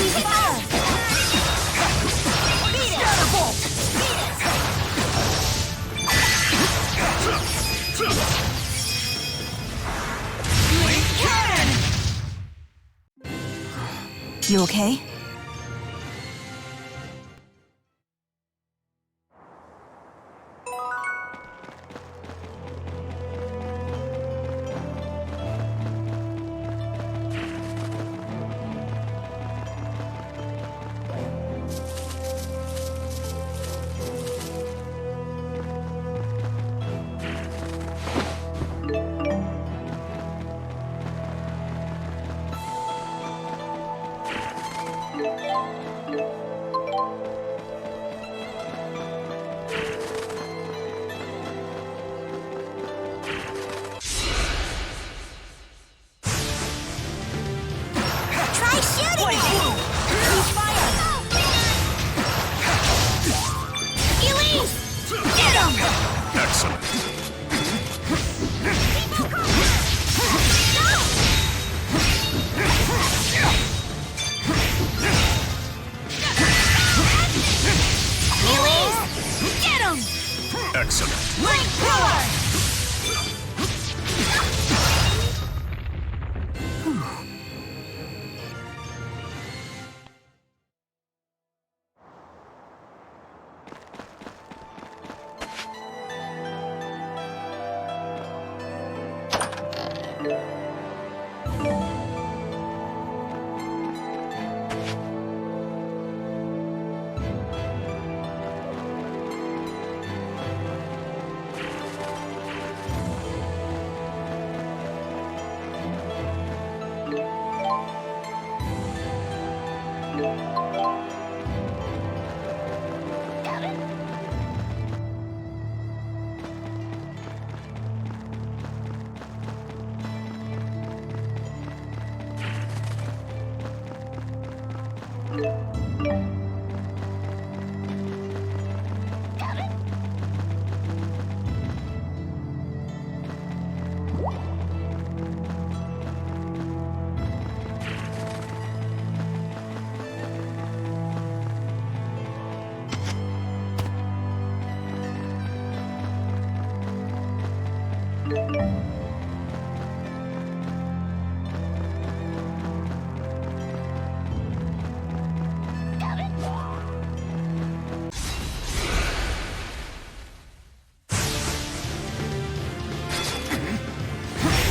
You okay? Try shooting it! Elise! Get him! Excellent. Elise! Get him! Excellent. Link power!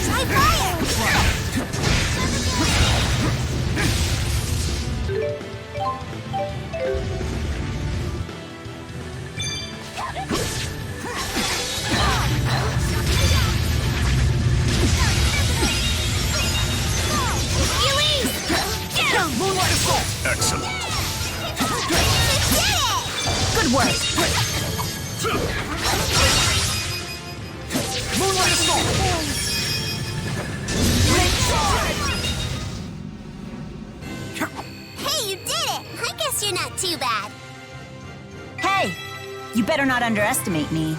Try fire! Elise! Get him! Moonlight assault! Excellent. You did it! Good work. Moonlight assault! Hey, you did it! I guess you're not too bad. Hey, you better not underestimate me.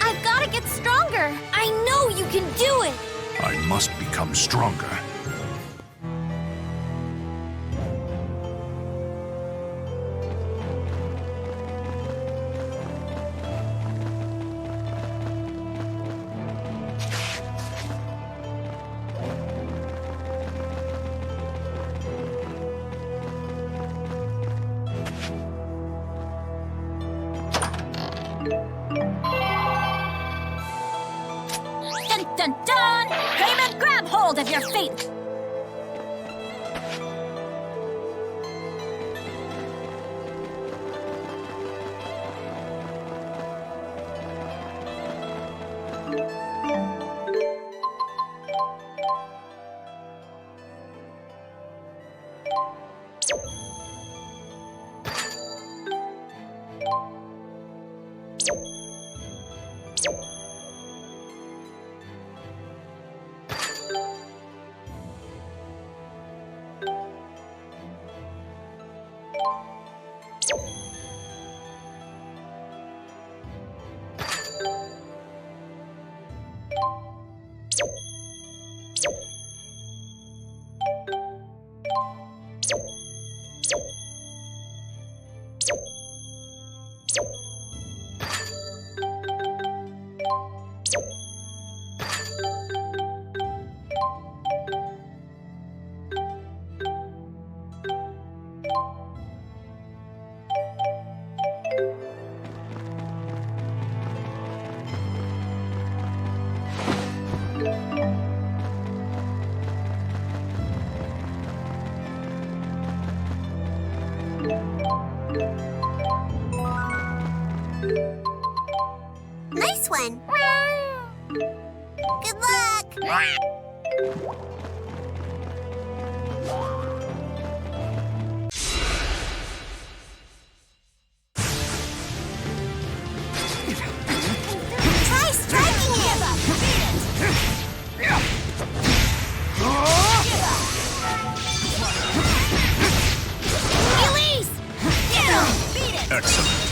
I've got to get stronger. I know you can do it. I must become stronger. Dun dun dun! Payment, grab hold of your fate! Good luck! Try striking it! Elise! Beat it! Excellent.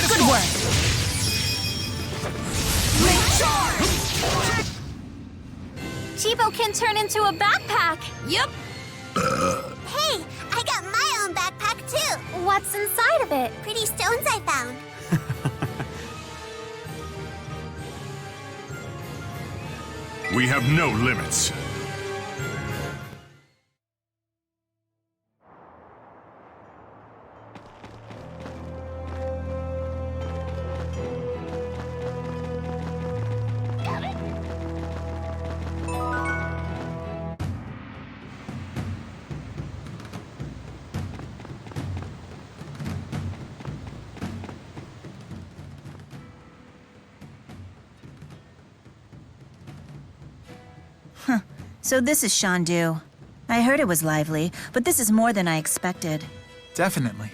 Good work. Chibo can turn into a backpack. Yep. Hey, I got my own backpack too. What's inside of it? Pretty stones I found. We have no limits. So this is Shandu. I heard it was lively, but this is more than I expected. Definitely.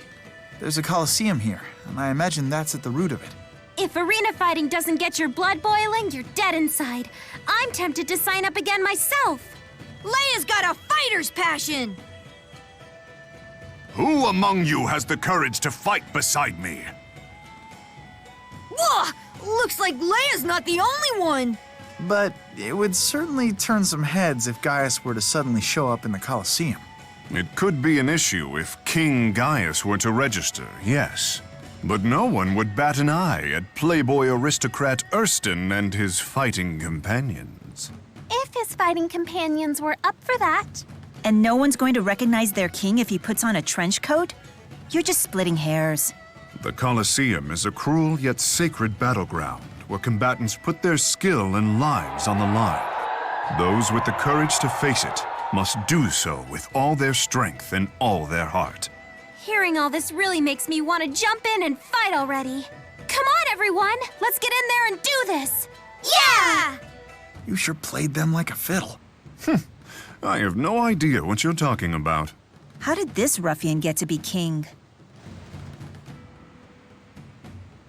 There's a coliseum here, and I imagine that's at the root of it. If arena fighting doesn't get your blood boiling, you're dead inside. I'm tempted to sign up again myself. Leia's got a fighter's passion! Who among you has the courage to fight beside me? Whoa! Looks like Leia's not the only one! But it would certainly turn some heads if Gaius were to suddenly show up in the Colosseum. It could be an issue if King Gaius were to register, yes. But no one would bat an eye at playboy aristocrat Erston and his fighting companions. If his fighting companions were up for that. And no one's going to recognize their king if he puts on a trench coat? You're just splitting hairs. The Colosseum is a cruel yet sacred battleground where combatants put their skill and lives on the line. Those with the courage to face it must do so with all their strength and all their heart. Hearing all this really makes me want to jump in and fight already. Come on, everyone! Let's get in there and do this! Yeah! You sure played them like a fiddle. I have no idea what you're talking about. How did this ruffian get to be king?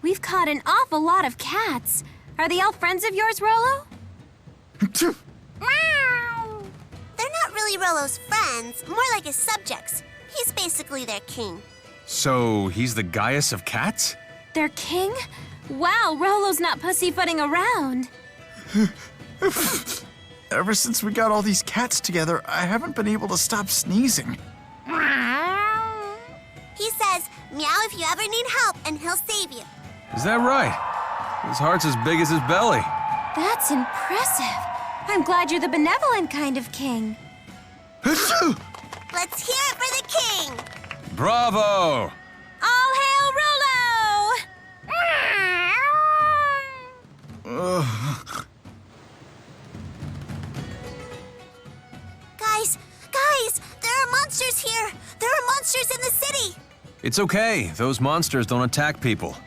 We've caught an awful lot of cats. Are they all friends of yours, Rolo? They're not really Rolo's friends, more like his subjects. He's basically their king. So he's the Gaius of cats? Their king? Wow, Rolo's not pussyfooting around. Ever since we got all these cats together, I haven't been able to stop sneezing. He says, meow if you ever need help, and he'll save you. Is that right? His heart's as big as his belly. That's impressive. I'm glad you're the benevolent kind of king. Let's hear it for the king! Bravo! All hail Rolo! Guys, there are monsters here! There are monsters in the city! It's okay. Those monsters don't attack people.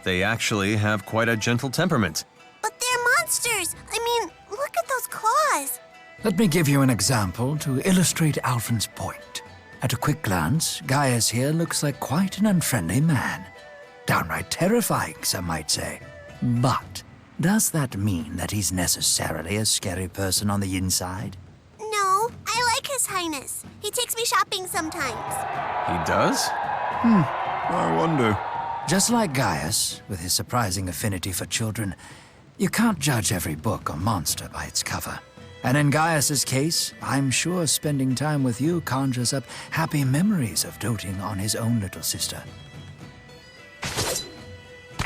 They actually have quite a gentle temperament. But they're monsters! I mean, look at those claws! Let me give you an example to illustrate Alfred's point. At a quick glance, Gaius here looks like quite an unfriendly man. Downright terrifying, some might say. But does that mean that he's necessarily a scary person on the inside? No, I like His Highness. He takes me shopping sometimes. He does? I wonder. Just like Gaius, with his surprising affinity for children, you can't judge every book or monster by its cover. And in Gaius's case, I'm sure spending time with you conjures up happy memories of doting on his own little sister.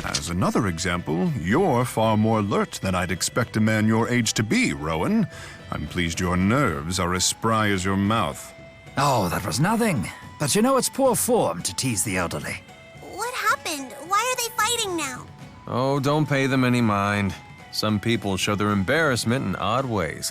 As another example, you're far more alert than I'd expect a man your age to be, Rowan. I'm pleased your nerves are as spry as your mouth. Oh, that was nothing. But you know it's poor form to tease the elderly. What happened? Why are they fighting now? Oh, don't pay them any mind. Some people show their embarrassment in odd ways.